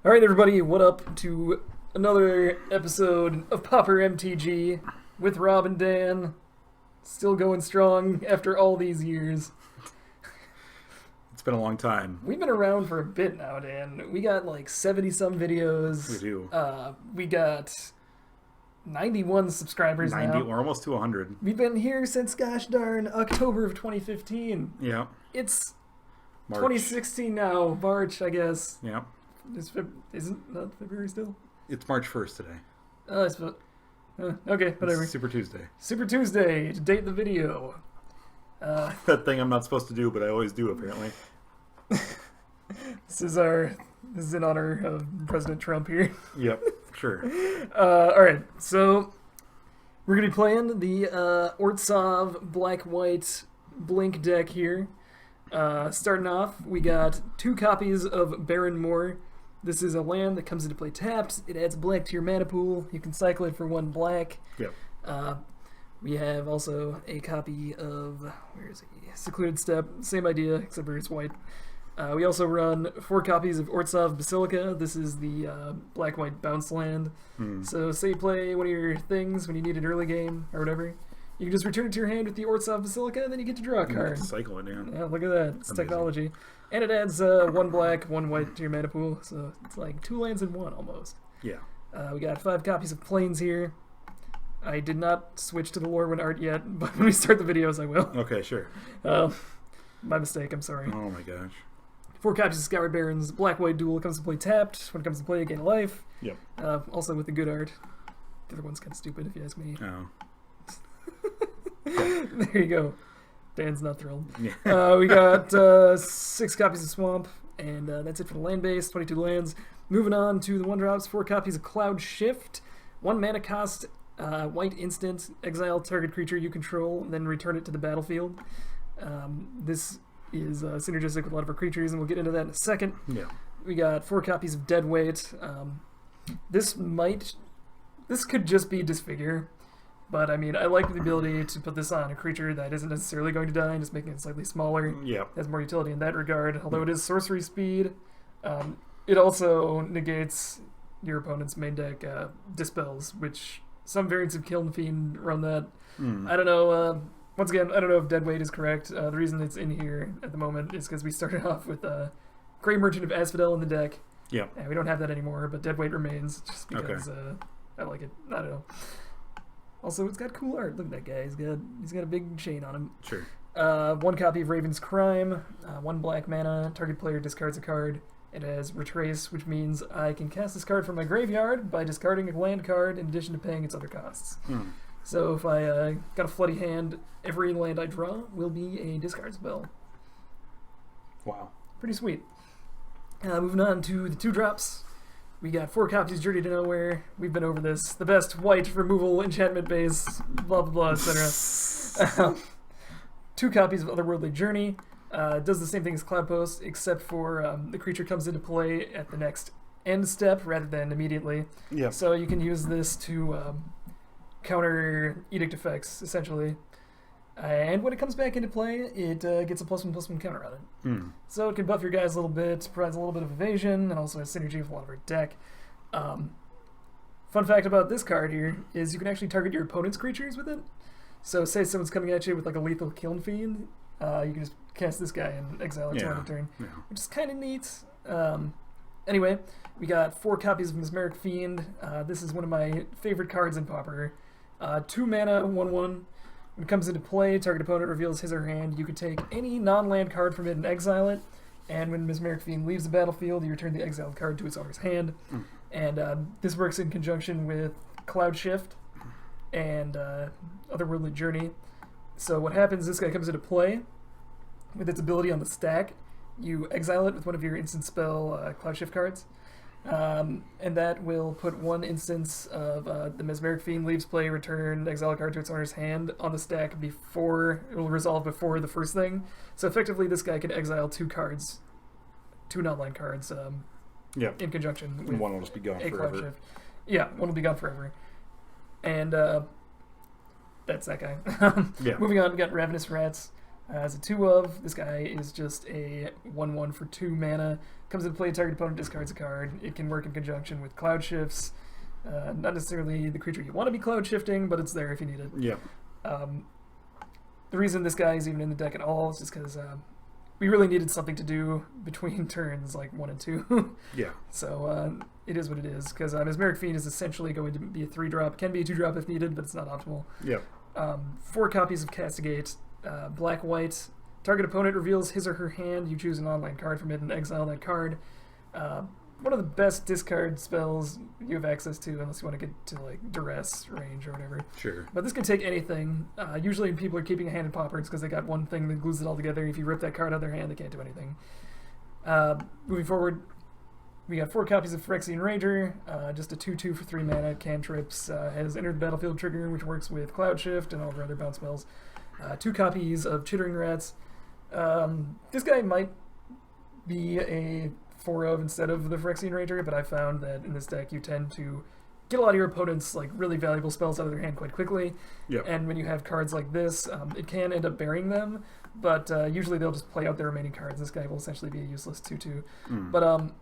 Alright everybody, what up to another episode of Pauper MTG with Rob and Dan. Still going strong after all these years. It's been a long time. We've been around for a bit now, Dan. We got like 70-some videos. We do. We got 91 subscribers 90, now. We're almost to 100. We've been here since, gosh darn, October of 2015. Yeah. It's March. 2016 now, March, I guess. Yeah. Isn't not February still? It's March 1st today. Oh, it's okay, whatever. It's Super Tuesday. Super Tuesday to date the video. That thing I'm not supposed to do, but I always do apparently. This is in honor of President Trump here. Yep, sure. All right, so we're gonna be playing the Orzhov Black-White Blink deck here. Starting off, we got 2 copies of Barren Moor. This is a land that comes into play tapped. It adds black to your mana pool. You can cycle it for 1 black. Yep. We have also a copy of, where is he? Secluded Steppe. Same idea, except for it's white. We also run 4 copies of Orzhov Basilica. This is the black-white bounce land. So say you play one of your things when you need an early game or whatever. You can just return it to your hand with the Orzhov Basilica, and then you get to draw a card. Cycle it, yeah. Yeah, look at that. It's Amazing. technology. And it adds 1 black, 1 white to your mana pool, so it's like 2 lands in 1 almost. Yeah. We got 5 copies of Plains here. I did not switch to the Lorwyn art yet, but when we start the videos, I will. Okay, sure. My mistake, I'm sorry. Oh my gosh. 4 copies of Scoured Barrens. Black-white duel comes to play tapped. When it comes to play, gain a life. Yep. Also with the good art. The other one's kind of stupid, if you ask me. Oh. There you go. Dan's not thrilled. Yeah. We got 6 copies of Swamp, and that's it for the land base, 22 lands. Moving on to the 1-drops, 4 copies of Cloudshift, 1 mana cost, white instant, exile target creature you control, then return it to the battlefield. This is synergistic with a lot of our creatures, and we'll get into that in a second. Yeah. We got 4 copies of Deadweight. This could just be Disfigure. But, I mean, I like the ability to put this on a creature that isn't necessarily going to die and just making it slightly smaller. Yeah. Has more utility in that regard, although it is sorcery speed. It also negates your opponent's main deck Dispels, which some variants of Kiln Fiend run that. I don't know. Once again, I don't know if Deadweight is correct. The reason it's in here at the moment is because we started off with Grey Merchant of Asphodel in the deck. Yeah. And we don't have that anymore, but Deadweight remains just because I like it. I don't know. Also, it's got cool art. Look at that guy. He's got a big chain on him. Sure. 1 copy of Raven's Crime. 1 black mana. Target player discards a card. It has Retrace, which means I can cast this card from my graveyard by discarding a land card in addition to paying its other costs. So if I got a floody hand, every land I draw will be a discard spell. Wow. Pretty sweet. Moving on to the 2-drops. We got 4 copies of Journey to Nowhere. We've been over this. The best white removal enchantment base, blah blah blah, etc. 2 copies of Otherworldly Journey. Does the same thing as Cloud Post, except for the creature comes into play at the next end step rather than immediately. Yeah. So you can use this to counter edict effects, essentially. And when it comes back into play, it gets a +1/+1 counter on it. So it can buff your guys a little bit, provides a little bit of evasion, and also has synergy with a lot of our deck. Fun fact about this card here is you can actually target your opponent's creatures with it. So say someone's coming at you with like a lethal Kiln Fiend, you can just cast this guy and exile it on a turn, which is kind of neat. Anyway, we got 4 copies of Mesmeric Fiend. This is one of my favorite cards in Pauper. 2 mana, 1/1. When it comes into play, target opponent reveals his or her hand. You can take any non-land card from it and exile it. And when Mesmeric Fiend leaves the battlefield, you return the exiled card to its owner's hand. And this works in conjunction with Cloudshift and Otherworldly Journey. So what happens, this guy comes into play with its ability on the stack. You exile it with one of your instant spell Cloudshift cards. And that will put 1 instance of the Mesmeric Fiend leaves play, return, exile a card to its owner's hand on the stack before, it will resolve before the first thing. So effectively this guy can exile 2 cards, 2 non-land cards, in conjunction with 1 will just be gone forever. Cloudshift. Yeah, 1 will be gone forever. And that's that guy. Moving on, we got Ravenous Rats. As a 2/of, this guy is just a 1/1 for 2 mana. Comes into play, target opponent discards a card. It can work in conjunction with Cloudshifts. Not necessarily the creature you want to be Cloudshifting, but it's there if you need it. Yeah. The reason this guy is even in the deck at all is just because we really needed something to do between turns like 1 and 2. Yeah. So it is what it is, because Mesmeric Fiend is essentially going to be a 3-drop. Can be a 2-drop if needed, but it's not optimal. Yeah. 4 copies of Castigate, black-white. Target opponent reveals his or her hand. You choose an online card from it and exile that card. One of the best discard spells you have access to, unless you want to get to like duress range or whatever. Sure. But this can take anything. Usually people are keeping a hand in paupers because they got one thing that glues it all together. If you rip that card out of their hand, they can't do anything. Moving forward, we got 4 copies of Phyrexian Rager, just a 2/2 for 3 mana, cantrips, has entered the battlefield trigger, which works with Cloudshift and all the other bounce spells. 2 copies of Chittering Rats. This guy might be a 4/of instead of the Phyrexian Rager, but I found that in this deck you tend to get a lot of your opponents like really valuable spells out of their hand quite quickly. Yep. And when you have cards like this, it can end up burying them, but usually they'll just play out their remaining cards. This guy will essentially be a useless 2/2. But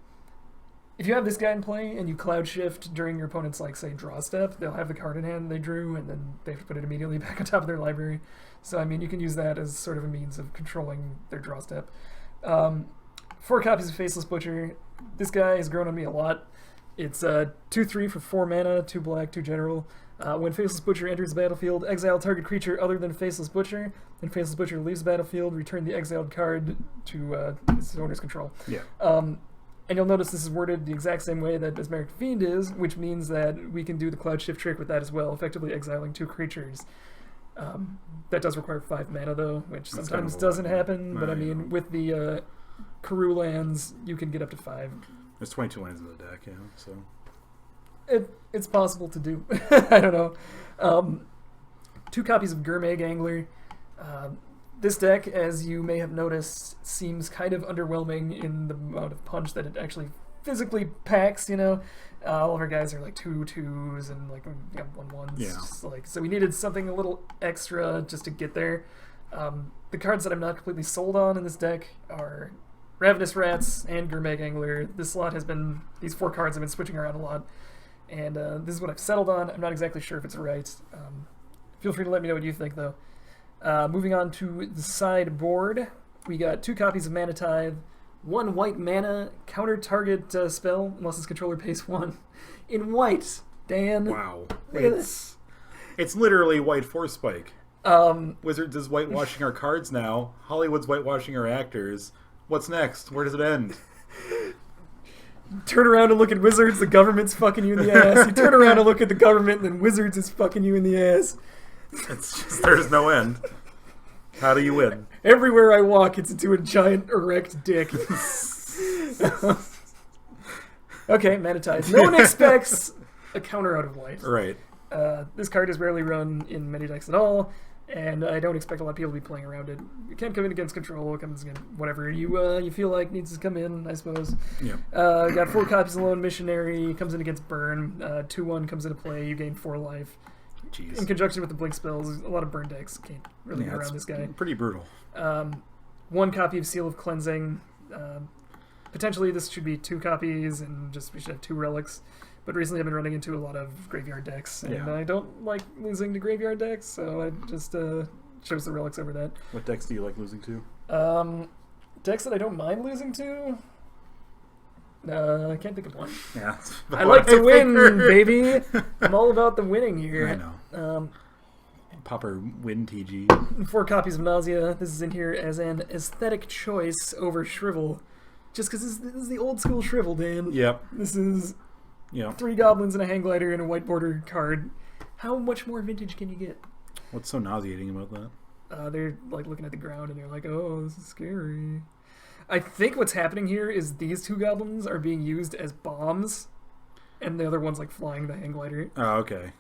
if you have this guy in play and you Cloud Shift during your opponent's, like, say, draw step, they'll have the card in hand they drew, and then they have to put it immediately back on top of their library. So, I mean, you can use that as sort of a means of controlling their draw step. 4 copies of Faceless Butcher. This guy has grown on me a lot. It's 2/3 for 4 mana, 2 black, 2 general. When Faceless Butcher enters the battlefield, exile target creature other than Faceless Butcher. Then Faceless Butcher leaves the battlefield, return the exiled card to its owner's control. Yeah. And you'll notice this is worded the exact same way that Mesmeric Fiend is, which means that we can do the Cloud Shift trick with that as well, effectively exiling 2 creatures. That does require 5 mana, though, which That's sometimes kind of doesn't lot. happen, but I mean, with the Karoo lands, you can get up to 5. There's 22 lands in the deck, yeah, so... It's possible to do. I don't know. 2 copies of Gurmag Angler. This deck, as you may have noticed, seems kind of underwhelming in the amount of punch that it actually physically packs, you know? All of our guys are like 2/2s and like 1/1s. Yeah. Just like, so we needed something a little extra just to get there. The cards that I'm not completely sold on in this deck are Ravenous Rats and Gurmag Angler. This slot has been, these 4 cards have been switching around a lot. And this is what I've settled on. I'm not exactly sure if it's right. Feel free to let me know what you think, though. Moving on to the sideboard, we got 2 copies of Mana Tithe, 1 white mana, counter target spell, unless its controller pays 1. In white, Dan. Wow. Look at this. It's literally white Force Spike. Wizards is whitewashing our cards now. Hollywood's whitewashing our actors. What's next? Where does it end? Turn around and look at Wizards, the government's fucking you in the ass. You turn around and look at the government, and then Wizards is fucking you in the ass. It's just, there's no end. How do you win? Everywhere I walk, it's into a giant erect dick. Okay, Mana Tithe. No one expects a counter out of white. Right. This card is rarely run in many decks at all, and I don't expect a lot of people to be playing around it. It can come in against control, it comes in whatever you feel like needs to come in, I suppose. Yeah. Got 4 copies of Lone Missionary, comes in against Burn. 2/1 comes into play, you gain 4 life. Jeez. In conjunction with the Blink spells, a lot of burn decks can't really get around this guy. Pretty brutal. 1 copy of Seal of Cleansing. Potentially this should be 2 copies, and just we should have 2 relics. But recently I've been running into a lot of graveyard decks, and I don't like losing to graveyard decks, so I just chose the relics over that. What decks do you like losing to? Decks that I don't mind losing to? I can't think of one. Yeah. I like to win, baby. I'm all about the winning here. I know. Pauper MTG. 4 copies of Nausea. This is in here as an aesthetic choice over Shrivel. Just because this is the old school Shrivel, Dan. Yep. This is 3 goblins and a hang glider and a white border card. How much more vintage can you get? What's so nauseating about that? They're like looking at the ground and they're like, oh, this is scary. I think what's happening here is these 2 goblins are being used as bombs, and the other one's like flying the hang glider. Oh, okay.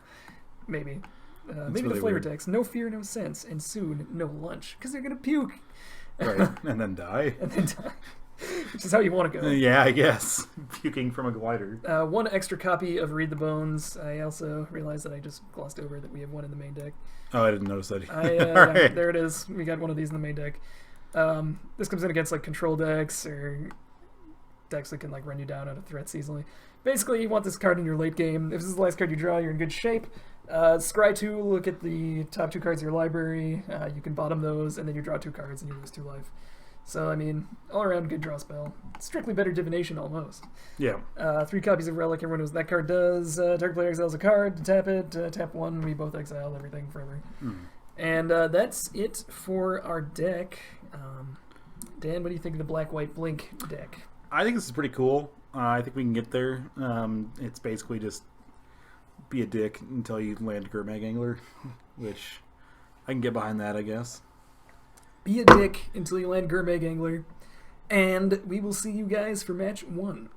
Maybe. Maybe really the flavor weird. text. No fear, no sense, and soon no lunch, because they're gonna puke. Right, and then die. And then die. Which is how you want to go. Yeah, I guess. Puking from a glider. 1 extra copy of Read the Bones. I also realized that I just glossed over that we have 1 in the main deck. Oh, I didn't notice that. Yeah, there it is. We got 1 of these in the main deck. This comes in against like control decks or decks that can like run you down out of threats easily. Basically, you want this card in your late game. If this is the last card you draw, you're in good shape. Scry 2, look at the top 2 cards of your library. You can bottom those, and then you draw 2 cards and you lose 2 life. So, I mean, all around good draw spell. Strictly better divination almost. Yeah. 3 copies of Relic. Everyone knows what that card does. Target player exiles a card. Tap it. Tap 1. We both exile everything forever. And that's it for our deck. Dan, what do you think of the Black-White Blink deck? I think this is pretty cool. I think we can get there. It's basically just be a dick until you land Gurmag Angler, which I can get behind that, I guess. Be a dick until you land Gurmag Angler, and we will see you guys for match 1.